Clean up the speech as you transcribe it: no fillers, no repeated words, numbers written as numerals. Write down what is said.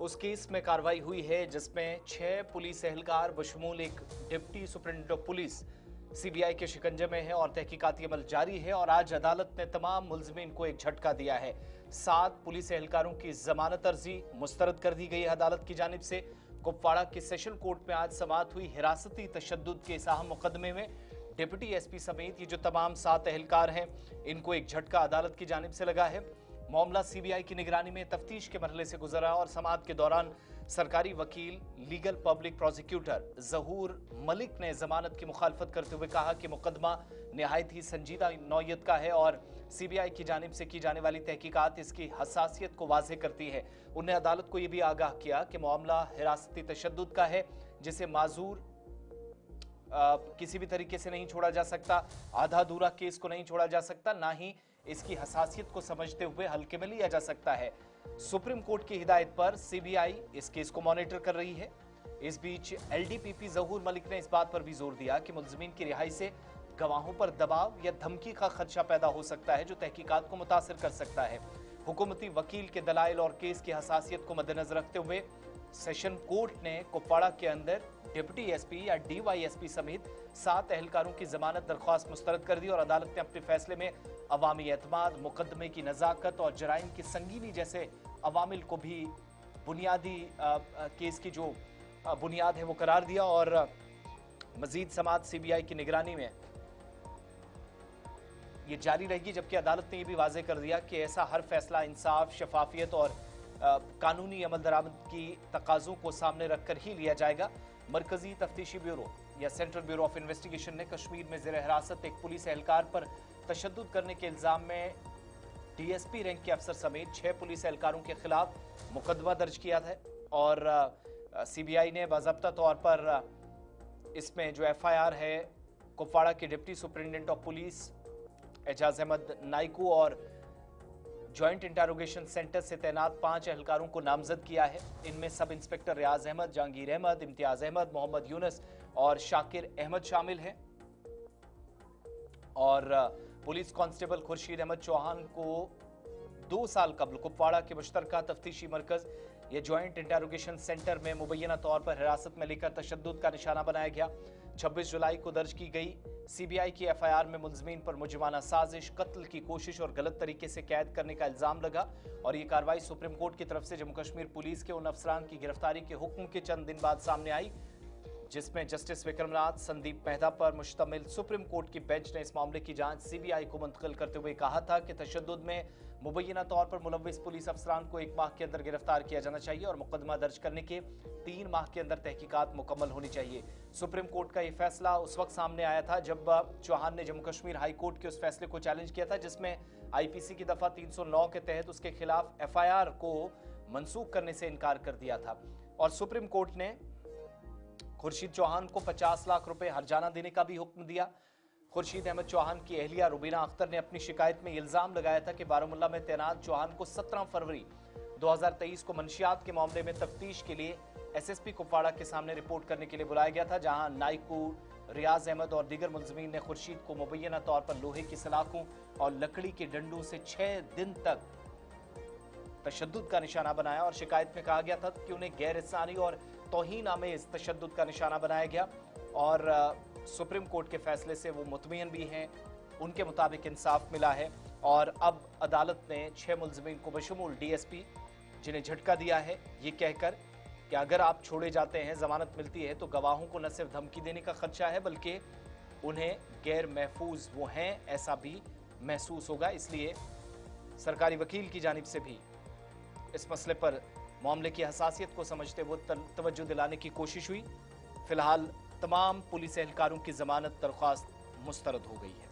उस केस में कार्रवाई हुई है जिसमें 6 पुलिस एहलकार बशमूल एक deputy superintendent of police CBI के शिकंजे में है और तहकीकाती अमल जारी है। और आज अदालत ने तमाम मुलजमीन को एक झटका दिया है। 7 पुलिस एहलकारों की जमानत अर्जी मुस्तरद कर दी गई है अदालत की जानिब से। कुपवाड़ा के सेशन कोर्ट में आज समाअत हुई हिरासती तशद्दुद के इस अहम मुकदमे में डिप्टी एसपी समेत ये जो तमाम 7 एहलकार हैं, इनको एक झटका अदालत की जानिब से लगा है। मामला सीबीआई की निगरानी में तफ्तीश के मरहले से गुजरा और समाअत के दौरान सरकारी वकील लीगल पब्लिक प्रोसिक्यूटर जहूर मलिक ने जमानत की मुखालफत करते हुए कहा कि मुकदमा निहायत ही संजीदा नौयत का है और सीबीआई की जानिब से की जाने वाली तहकीकात इसकी हसासियत को वाज़ेह करती है। उन्हें अदालत को यह भी आगाह किया कि मामला हिरासती तशद्दुद का है जिसे माजूर किसी भी तरीके से नहीं छोड़ा जा सकता। आधा अधूरा केस को नहीं छोड़ा जा सकता, ना ही इसकी हसासियत को समझते हुए हल्के में लिया जा सकता है। सुप्रीम कोर्ट की हिदायत पर सीबीआई इस केस को मॉनिटर कर रही है। इस बीच एलडीपीपी जहूर मलिक ने इस बात पर भी जोर दिया कि मुलजमीन की रिहाई से गवाहों पर दबाव या धमकी का खदशा पैदा हो सकता है जो तहकीकात को मुतासिर कर सकता है। हुकूमती वकील के दलाइल और केस की हसासियत को मद्देनजर रखते हुए सेशन कोर्ट ने कुपवाड़ा के अंदर डिप्टी एसपी या डीवाईएसपी समेत 7 एहलकारों की जमानत दरख्वास्त मुस्तरद कर दी और अदालत ने अपने फैसले में अवामी एतमाद, मुकदमे की नज़ाकत और जराइम की संगीनी जैसे अवामिल को भी बुनियादी केस की जो बुनियाद है वो करार दिया। और मजीद समाअत सीबीआई की निगरानी में ये जारी रहेगी, जबकि अदालत ने यह भी वाज़ेह कर दिया कि ऐसा हर फैसला इंसाफ, शफाफियत और कानूनी अमल दरामद की तकाज़ों को सामने रखकर ही लिया जाएगा। मरकजी तफ्तीशी ब्यूरो या सेंट्रल ब्यूरो ऑफ इन्वेस्टिगेशन ने कश्मीर में ज़ेर हिरासत एक पुलिस एहलकार पर तशद्दुद करने के इल्जाम में डीएसपी रैंक के अफसर समेत 6 पुलिस एहलकारों के खिलाफ मुकदमा दर्ज किया था और सीबीआई ने बाज़ाब्ता तौर पर इसमें जो एफआईआर है कुपवाड़ा के deputy superintendent of police Ejaz Ahmad Naikoo और ज्वाइंट इंटरोगेशन सेंटर से तैनात 5 एहलकारों को नामजद किया है। इनमें सब इंस्पेक्टर रियाज अहमद, जहांगीर अहमद, इम्तियाज अहमद, मोहम्मद यूनुस और शाकिर अहमद शामिल हैं। और पुलिस कांस्टेबल खुर्शीद अहमद चौहान को 2 साल कबल कुपवाड़ा के मुश्तरका तफ्तीशी मरकज या ज्वाइंट इंटरोगेशन सेंटर में मुबैना तौर पर हिरासत में लेकर तशद्दुद का निशाना बनाया गया। 26 जुलाई को दर्ज की गई सीबीआई की एफआईआर में मुलजमीन पर मुजरिमाना साजिश, कत्ल की कोशिश और गलत तरीके से कैद करने का इल्जाम लगा और ये कार्रवाई सुप्रीम कोर्ट की तरफ से जम्मू कश्मीर पुलिस के उन अफसरान की गिरफ्तारी के हुक्म के चंद दिन बाद सामने आई जिसमें जस्टिस विक्रमनाथ, संदीप मेहता पर मुश्तमिल सुप्रीम कोर्ट की बेंच ने इस मामले की जांच सीबीआई को मुंतकिल करते हुए कहा था कि तशद्दुद में मुबैना तौर पर मुलव्विस पुलिस अफसरान को 1 माह के अंदर गिरफ्तार किया जाना चाहिए और मुकदमा दर्ज करने के 3 माह के अंदर तहकीकात मुकम्मल होनी चाहिए। सुप्रीम कोर्ट का यह फैसला उस वक्त सामने आया था जब चौहान ने जम्मू कश्मीर हाई कोर्ट के उस फैसले को चैलेंज किया था जिसमें आईपीसी की दफा 309 के तहत उसके खिलाफ एफआईआर को मनसूख करने से इनकार कर दिया था और सुप्रीम कोर्ट ने खुर्शीद चौहान को 50 लाख रुपए हर्जाना देने का भी हुक्म दिया। खुर्शीद अहमद चौहान की अहलिया रुबीना अख्तर ने अपनी शिकायत में इल्जाम लगाया था कि बारामुल्ला में तैनात चौहान को 17 फरवरी 2023 को मंशियात के मामले में तफ्तीश के लिए एसएसपी कुपवाड़ा के सामने रिपोर्ट करने के लिए बुलाया गया था, जहां नाइकू, रियाज अहमद और दीगर मुलजमीन ने खुर्शीद को मुबैना तौर पर लोहे की सलाखों और लकड़ी के डंडों से 6 दिन तक तशद्दुद का निशाना बनाया और शिकायत में कहा गया था कि उन्हें गैर इंसानी और तौहीन आमेज तशद्दुद का निशाना बनाया गया और सुप्रीम कोर्ट के फैसले से वो मुतमईन भी हैं, उनके मुताबिक इंसाफ मिला है और अब अदालत ने 6 मुलजमीन को बशमूल डीएसपी जिन्हें झटका दिया है ये कहकर कि अगर आप छोड़े जाते हैं, जमानत मिलती है तो गवाहों को न सिर्फ धमकी देने का खदशा है बल्कि उन्हें गैर महफूज वो हैं ऐसा भी महसूस होगा। इसलिए सरकारी वकील की जानिब से भी इस मसले पर मामले की हसासियत को समझते हुए तवज्जो दिलाने की कोशिश हुई। फिलहाल तमाम पुलिस एहलकारों की जमानत दरख्वास्त मुस्तरद हो गई है।